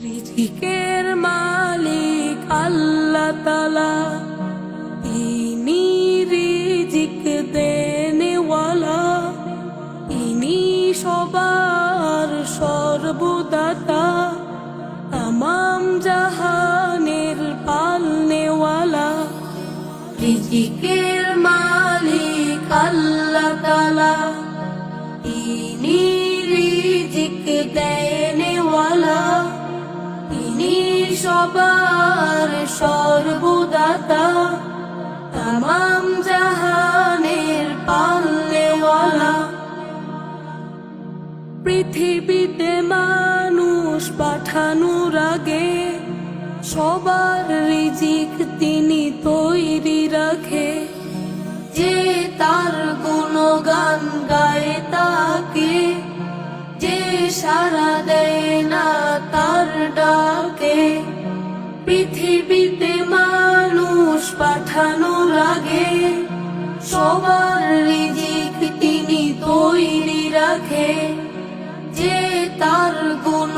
রিজিকের মালিক আল্লাহ তাআলা, ইনি রিজিক দেনেওয়ালা, ইনি সবার সর্বদাতা, তামাম জাহানের পালনেওয়ালা। রিজিকের মালিক আল্লাহ তাআলা, ইনি রিজিক দেনেওয়ালা, ইনি সবার সর্বদাতা, তামাম জাহানের পালনেওয়ালা। পৃথিবীতে মানুষ পাঠানোর আগে সবার রিজিক তিনি তৈরি রাখে। যে তার গুণগান গায় তাকে, যে সাড়া দেয় না তার ডাকে। পৃথিবীতে মানুষ পাঠানোর আগে সবার রিজিক তিনি তৈরি রাখে। যে তার গুণ